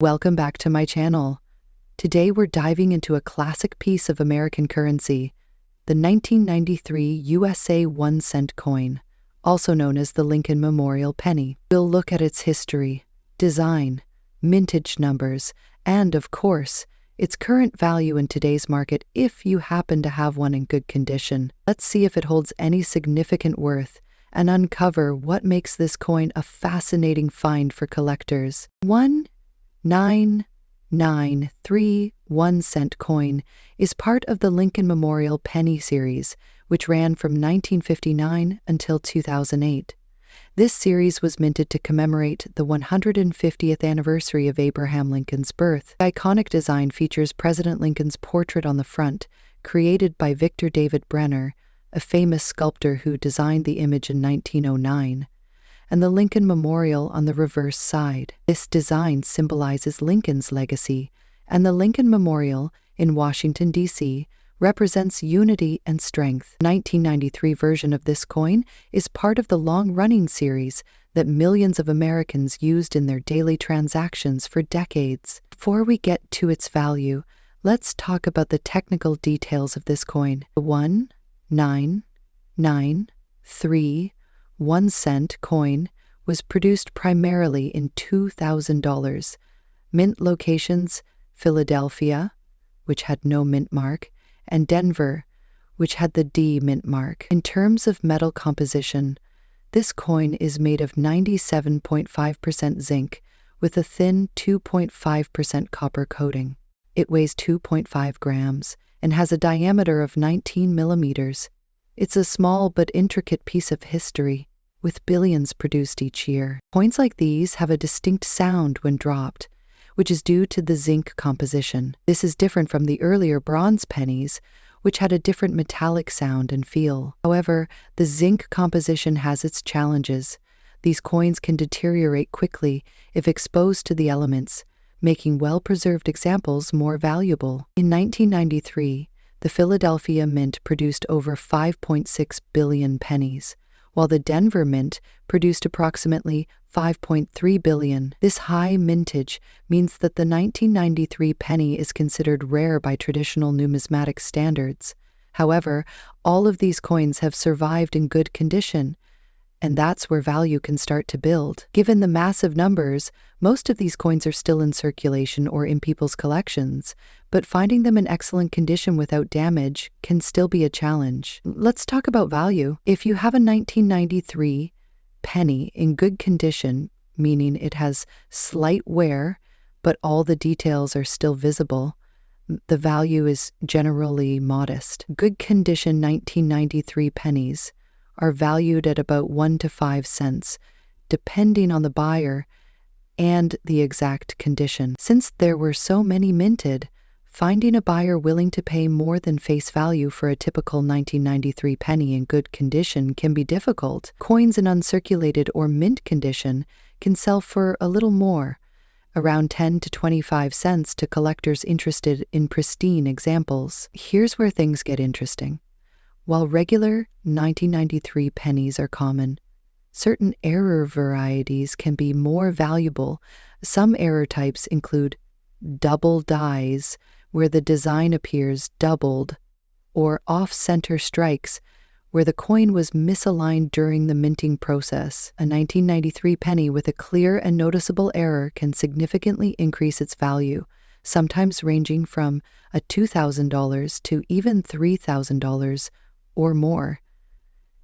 Welcome back to my channel. Today we're diving into a classic piece of American currency, the 1993 USA 1-cent coin, also known as the Lincoln Memorial penny. We'll look at its history, design, mintage numbers, and, of course, its current value in today's market if you happen to have one in good condition. Let's see if it holds any significant worth and uncover what makes this coin a fascinating find for collectors. 1993 1-cent coin is part of the Lincoln Memorial penny series, which ran from 1959 until 2008. This series was minted to commemorate the 150th anniversary of Abraham Lincoln's birth. The iconic design features President Lincoln's portrait on the front, created by Victor David Brenner, a famous sculptor who designed the image in 1909, and the Lincoln Memorial on the reverse side. This design symbolizes Lincoln's legacy, and the Lincoln Memorial in Washington, D.C., represents unity and strength. The 1993 version of this coin is part of the long-running series that millions of Americans used in their daily transactions for decades. Before we get to its value, let's talk about the technical details of this coin. The 1993 1-cent coin was produced primarily in $2,000. Mint locations: Philadelphia, which had no mint mark, and Denver, which had the D mint mark. In terms of metal composition, this coin is made of 97.5% zinc with a thin 2.5% copper coating. It weighs 2.5 grams and has a diameter of 19 millimeters. It's a small but intricate piece of history, with billions produced each year. Coins like these have a distinct sound when dropped, which is due to the zinc composition. This is different from the earlier bronze pennies, which had a different metallic sound and feel. However, the zinc composition has its challenges. These coins can deteriorate quickly if exposed to the elements, making well-preserved examples more valuable. In 1993, the Philadelphia Mint produced over 5.6 billion pennies, while the Denver Mint produced approximately 5.3 billion. This high mintage means that the 1993 penny is considered rare by traditional numismatic standards. However, all of these coins have survived in good condition, and that's where value can start to build. Given the massive numbers, most of these coins are still in circulation or in people's collections, but finding them in excellent condition without damage can still be a challenge. Let's talk about value. If you have a 1993 penny in good condition, meaning it has slight wear, but all the details are still visible, the value is generally modest. Good condition 1993 pennies are valued at about 1 to 5 cents, depending on the buyer and the exact condition. Since there were so many minted, finding a buyer willing to pay more than face value for a typical 1993 penny in good condition can be difficult. Coins in uncirculated or mint condition can sell for a little more, around 10 to 25 cents to collectors interested in pristine examples. Here's where things get interesting. While regular 1993 pennies are common, certain error varieties can be more valuable. Some error types include double dies, where the design appears doubled, or off-center strikes, where the coin was misaligned during the minting process. A 1993 penny with a clear and noticeable error can significantly increase its value, sometimes ranging from $2,000 to even $3,000 or more,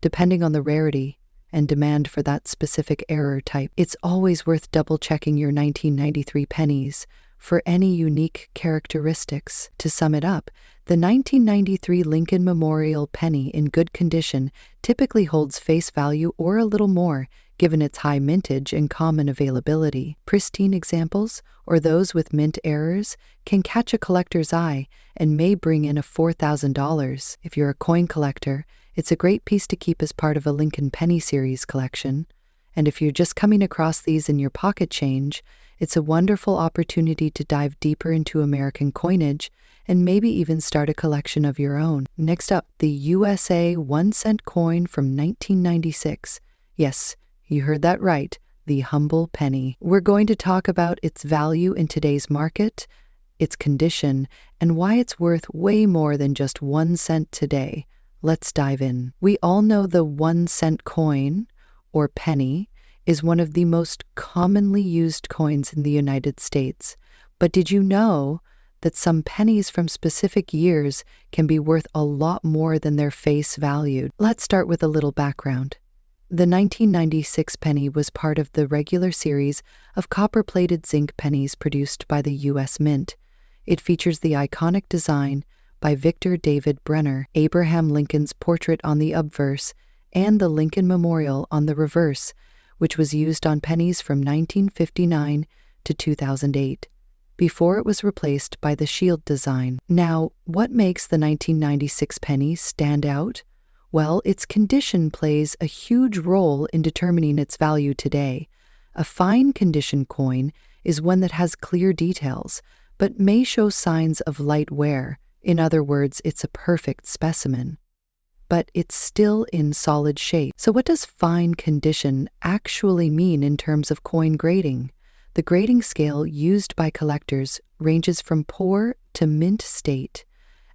depending on the rarity and demand for that specific error type. It's always worth double-checking your 1993 pennies for any unique characteristics. To sum it up, the 1993 Lincoln Memorial penny in good condition typically holds face value or a little more, given its high mintage and common availability. Pristine examples, or those with mint errors, can catch a collector's eye and may bring in $4,000. If you're a coin collector, it's a great piece to keep as part of a Lincoln Penny Series collection. And if you're just coming across these in your pocket change, it's a wonderful opportunity to dive deeper into American coinage and maybe even start a collection of your own. Next up, the USA 1-cent coin from 1996. Yes, you heard that right, the humble penny. We're going to talk about its value in today's market, its condition, and why it's worth way more than just 1 cent today. Let's dive in. We all know the 1 cent coin, or penny, is one of the most commonly used coins in the United States. But did you know that some pennies from specific years can be worth a lot more than their face value? Let's start with a little background. The 1996 penny was part of the regular series of copper-plated zinc pennies produced by the U.S. Mint. It features the iconic design by Victor David Brenner, Abraham Lincoln's portrait on the obverse, and the Lincoln Memorial on the reverse, which was used on pennies from 1959 to 2008, before it was replaced by the shield design. Now, what makes the 1996 penny stand out? Well, its condition plays a huge role in determining its value today. A fine condition coin is one that has clear details, but may show signs of light wear. In other words, it's a perfect specimen, but it's still in solid shape. So what does fine condition actually mean in terms of coin grading? The grading scale used by collectors ranges from poor to mint state.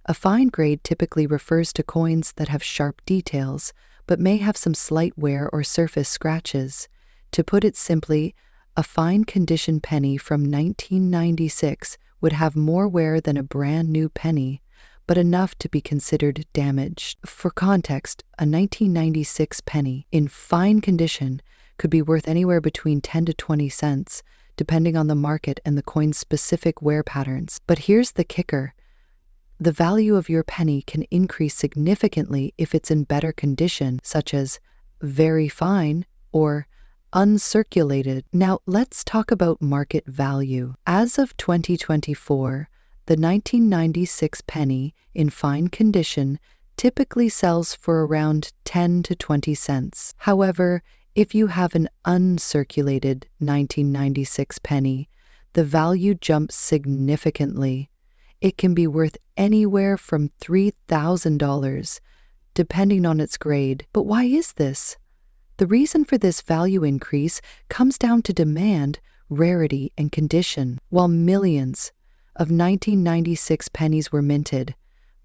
A fine grade typically refers to coins that have sharp details, but may have some slight wear or surface scratches. To put it simply, a fine condition penny from 1996 would have more wear than a brand new penny, but enough to be considered damaged. For context, a 1996 penny in fine condition could be worth anywhere between 10 to 20 cents, depending on the market and the coin's specific wear patterns. But here's the kicker. The value of your penny can increase significantly if it's in better condition, such as very fine or uncirculated. Now, let's talk about market value. As of 2024, the 1996 penny in fine condition typically sells for around 10 to 20 cents. However, if you have an uncirculated 1996 penny, the value jumps significantly. It can be worth anywhere from $3,000, depending on its grade. But why is this? The reason for this value increase comes down to demand, rarity, and condition. While millions of 1996 pennies were minted,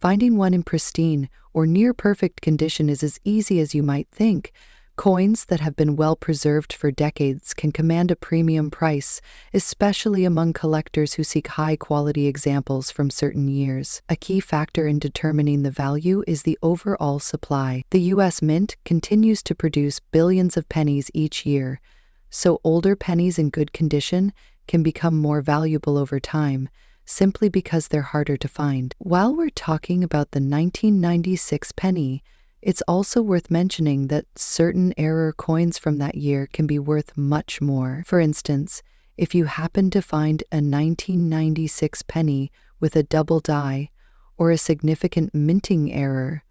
finding one in pristine or near perfect condition is as easy as you might think. Coins that have been well preserved for decades can command a premium price, especially among collectors who seek high-quality examples from certain years. A key factor in determining the value is the overall supply. The U.S. Mint continues to produce billions of pennies each year, so older pennies in good condition can become more valuable over time, simply because they're harder to find. While we're talking about the 1996 penny, it's also worth mentioning that certain error coins from that year can be worth much more. For instance, if you happen to find a 1996 penny with a double die or a significant minting error,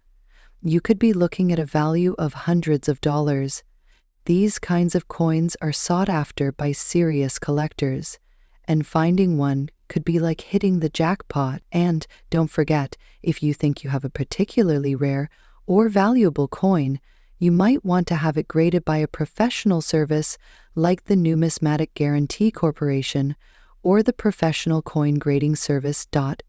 you could be looking at a value of hundreds of dollars. These kinds of coins are sought after by serious collectors, and finding one could be like hitting the jackpot. And don't forget, if you think you have a particularly rare or valuable coin, you might want to have it graded by a professional service like the Numismatic Guarantee Corporation or the Professional Coin Grading Service.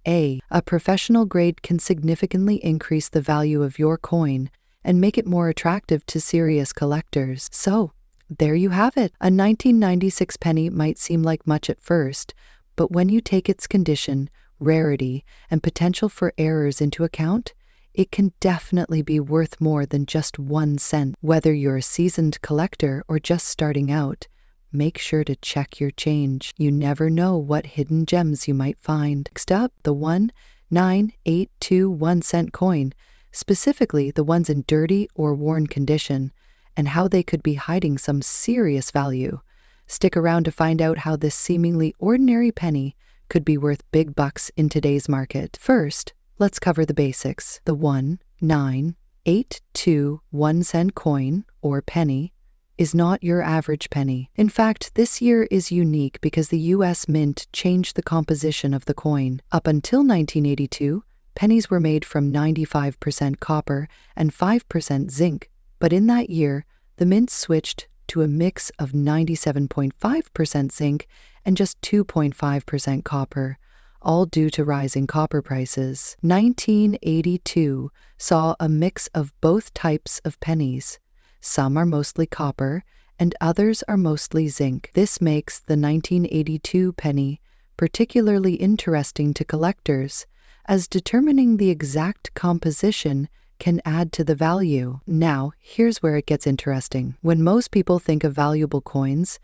A professional grade can significantly increase the value of your coin and make it more attractive to serious collectors. So, there you have it. A 1996 penny might seem like much at first, but when you take its condition, rarity, and potential for errors into account, it can definitely be worth more than just 1 cent. Whether you're a seasoned collector or just starting out, make sure to check your change. You never know what hidden gems you might find. Next up, the 1,982 cent coin, specifically the ones in dirty or worn condition, and how they could be hiding some serious value. Stick around to find out how this seemingly ordinary penny could be worth big bucks in today's market. First, let's cover the basics. The 1,982 cent coin, or penny, is not your average penny. In fact, this year is unique because the U.S. Mint changed the composition of the coin. Up until 1982, pennies were made from 95% copper and 5% zinc, but in that year, the Mint switched to a mix of 97.5% zinc and just 2.5% copper, all due to rising copper prices. 1982 saw a mix of both types of pennies. Some are mostly copper, and others are mostly zinc. This makes the 1982 penny particularly interesting to collectors, as determining the exact composition can add to the value. Now, here's where it gets interesting. When most people think of valuable coins,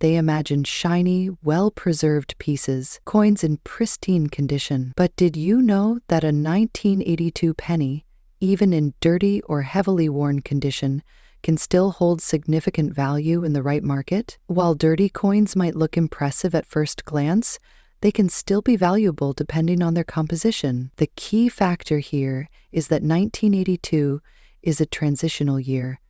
they imagine shiny, well-preserved pieces, coins in pristine condition. But did you know that a 1982 penny, even in dirty or heavily worn condition, can still hold significant value in the right market? While dirty coins might look impressive at first glance, they can still be valuable depending on their composition. The key factor here is that 1982 is a transitional year,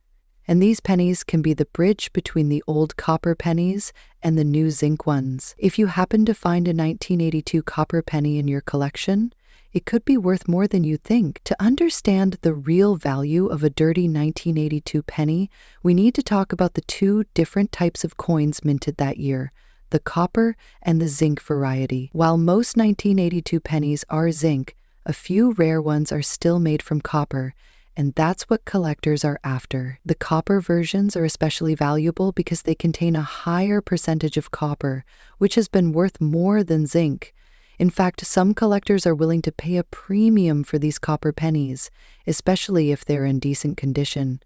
and these pennies can be the bridge between the old copper pennies and the new zinc ones. If you happen to find a 1982 copper penny in your collection, it could be worth more than you think. To understand the real value of a dirty 1982 penny, we need to talk about the two different types of coins minted that year: the copper and the zinc variety. While most 1982 pennies are zinc, a few rare ones are still made from copper, and that's what collectors are after. The copper versions are especially valuable because they contain a higher percentage of copper, which has been worth more than zinc. In fact, some collectors are willing to pay a premium for these copper pennies, especially if they're in decent condition,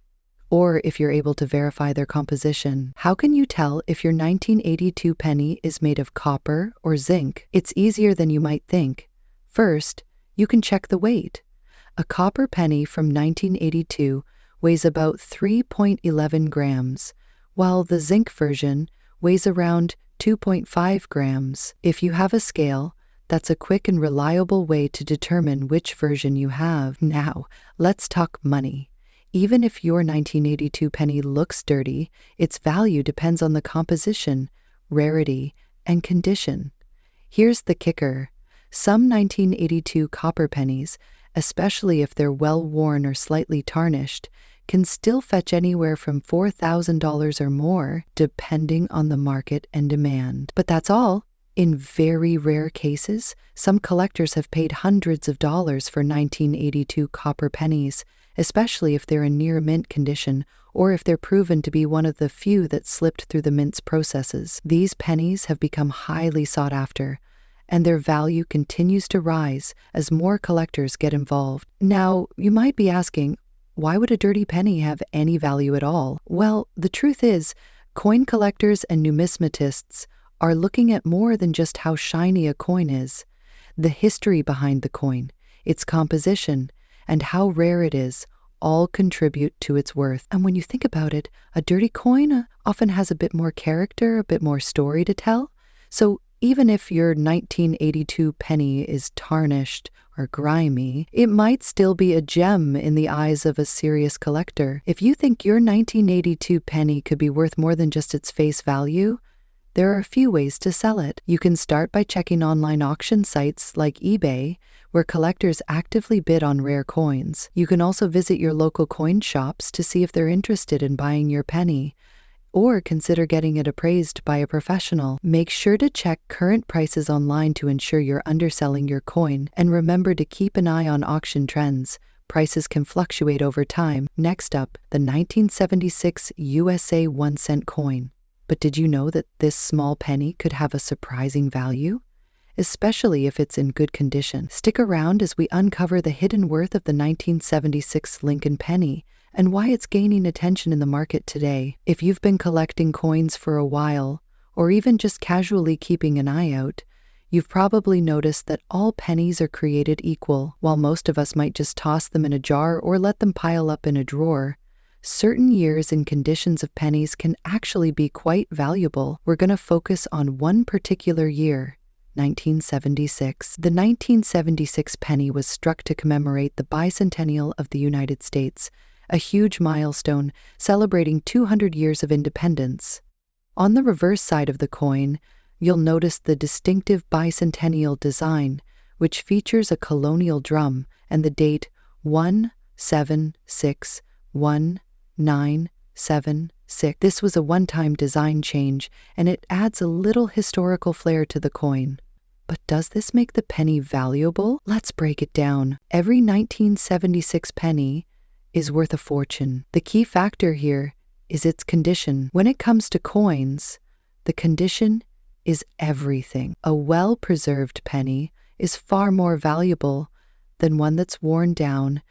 or if you're able to verify their composition. How can you tell if your 1982 penny is made of copper or zinc? It's easier than you might think. First, you can check the weight. A copper penny from 1982 weighs about 3.11 grams, while the zinc version weighs around 2.5 grams. If you have a scale, that's a quick and reliable way to determine which version you have. Now, let's talk money. Even if your 1982 penny looks dirty, its value depends on the composition, rarity, and condition. Here's the kicker. Some 1982 copper pennies, especially if they're well-worn or slightly tarnished, can still fetch anywhere from $4,000 or more, depending on the market and demand. But that's all. In very rare cases, some collectors have paid hundreds of dollars for 1982 copper pennies, especially if they're in near mint condition or if they're proven to be one of the few that slipped through the mint's processes. These pennies have become highly sought after, and their value continues to rise as more collectors get involved. Now, you might be asking, why would a dirty penny have any value at all? Well, the truth is, coin collectors and numismatists are looking at more than just how shiny a coin is. The history behind the coin, its composition, and how rare it is all contribute to its worth. And when you think about it, a dirty coin often has a bit more character, a bit more story to tell. So even if your 1982 penny is tarnished or grimy, it might still be a gem in the eyes of a serious collector. If you think your 1982 penny could be worth more than just its face value, there are a few ways to sell it. You can start by checking online auction sites like eBay, where collectors actively bid on rare coins. You can also visit your local coin shops to see if they're interested in buying your penny, or consider getting it appraised by a professional. Make sure to check current prices online to ensure you're underselling your coin, and remember to keep an eye on auction trends. Prices can fluctuate over time. Next up, the 1976 USA 1-cent coin. But did you know that this small penny could have a surprising value? Especially if it's in good condition. Stick around as we uncover the hidden worth of the 1976 Lincoln penny and why it's gaining attention in the market today. If you've been collecting coins for a while, or even just casually keeping an eye out, you've probably noticed that all pennies are created equal. While most of us might just toss them in a jar or let them pile up in a drawer, certain years and conditions of pennies can actually be quite valuable. We're going to focus on one particular year, 1976. The 1976 penny was struck to commemorate the bicentennial of the United States, a huge milestone celebrating 200 years of independence. On the reverse side of the coin, you'll notice the distinctive bicentennial design, which features a colonial drum and the date 176197. This was a one-time design change, and it adds a little historical flair to the coin. But does this make the penny valuable? Let's break it down. Every 1976 penny is worth a fortune. The key factor here is its condition. When it comes to coins, the condition is everything. A well-preserved penny is far more valuable than one that's worn down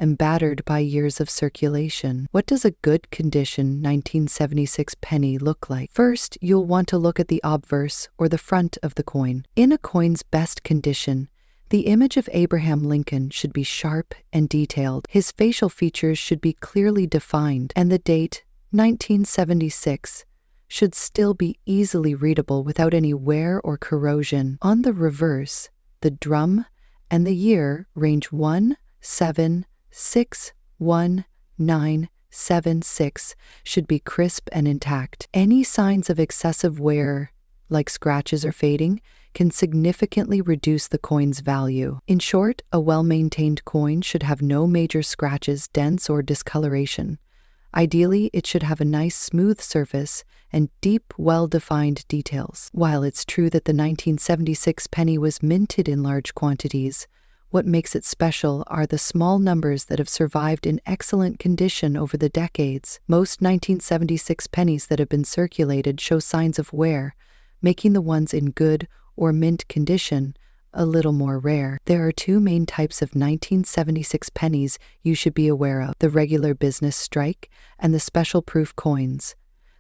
and battered by years of circulation. What does a good condition 1976 penny look like? First, you'll want to look at the obverse, or the front of the coin. In a coin's best condition, the image of Abraham Lincoln should be sharp and detailed. His facial features should be clearly defined, and the date, 1976, should still be easily readable without any wear or corrosion. On the reverse, the drum and the year range 17611976 should be crisp and intact. Any signs of excessive wear, like scratches or fading, can significantly reduce the coin's value. In short, a well-maintained coin should have no major scratches, dents, or discoloration. Ideally, it should have a nice smooth surface and deep, well-defined details. While it's true that the 1976 penny was minted in large quantities, what makes it special are the small numbers that have survived in excellent condition over the decades. Most 1976 pennies that have been circulated show signs of wear, making the ones in good or mint condition a little more rare. There are two main types of 1976 pennies you should be aware of: the regular business strike and the special proof coins.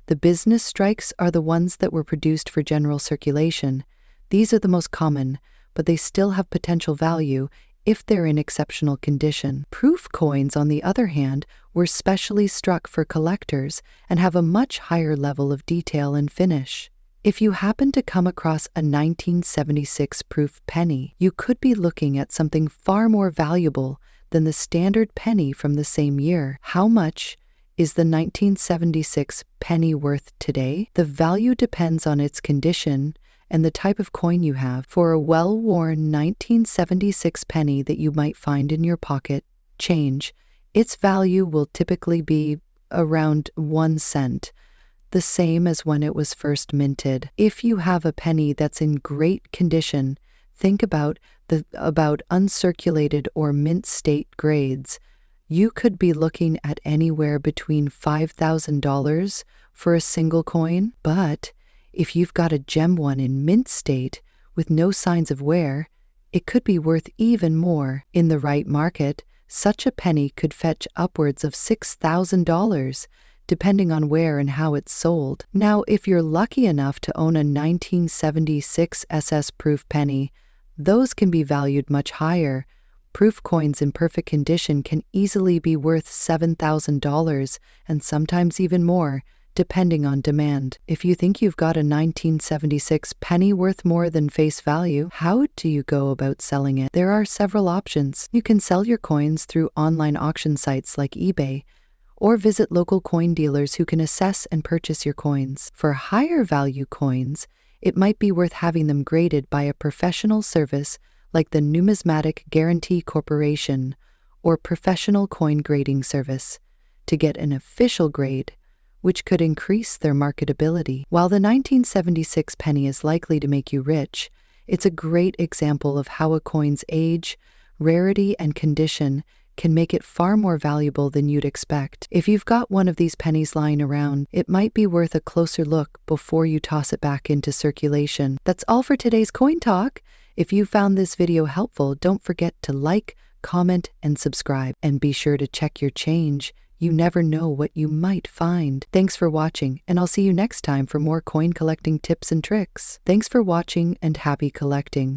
The business strikes are the ones that were produced for general circulation. These are the most common, but they still have potential value if they're in exceptional condition. Proof coins, on the other hand, were specially struck for collectors and have a much higher level of detail and finish. If you happen to come across a 1976 proof penny, you could be looking at something far more valuable than the standard penny from the same year. How much is the 1976 penny worth today? The value depends on its condition and the type of coin you have. For a well-worn 1976 penny that you might find in your pocket change, its value will typically be around 1 cent, the same as when it was first minted. If you have a penny that's in great condition, think about uncirculated or mint state grades. You could be looking at anywhere between $5,000 for a single coin. But if you've got a gem one in mint state with no signs of wear, it could be worth even more. In the right market, such a penny could fetch upwards of $6,000, depending on where and how it's sold. Now, if you're lucky enough to own a 1976 SS proof penny, those can be valued much higher. Proof coins in perfect condition can easily be worth $7,000 and sometimes even more, depending on demand. If you think you've got a 1976 penny worth more than face value, how do you go about selling it? There are several options. You can sell your coins through online auction sites like eBay, or visit local coin dealers who can assess and purchase your coins. For higher value coins, it might be worth having them graded by a professional service like the Numismatic Guarantee Corporation or Professional Coin Grading Service to get an official grade, which could increase their marketability. While the 1976 penny is likely to make you rich, it's a great example of how a coin's age, rarity, and condition can make it far more valuable than you'd expect. If you've got one of these pennies lying around, it might be worth a closer look before you toss it back into circulation. That's all for today's Coin Talk. If you found this video helpful, don't forget to like, comment, and subscribe. And be sure to check your change. You never know what you might find. Thanks for watching, and I'll see you next time for more coin collecting tips and tricks. Thanks for watching, and happy collecting.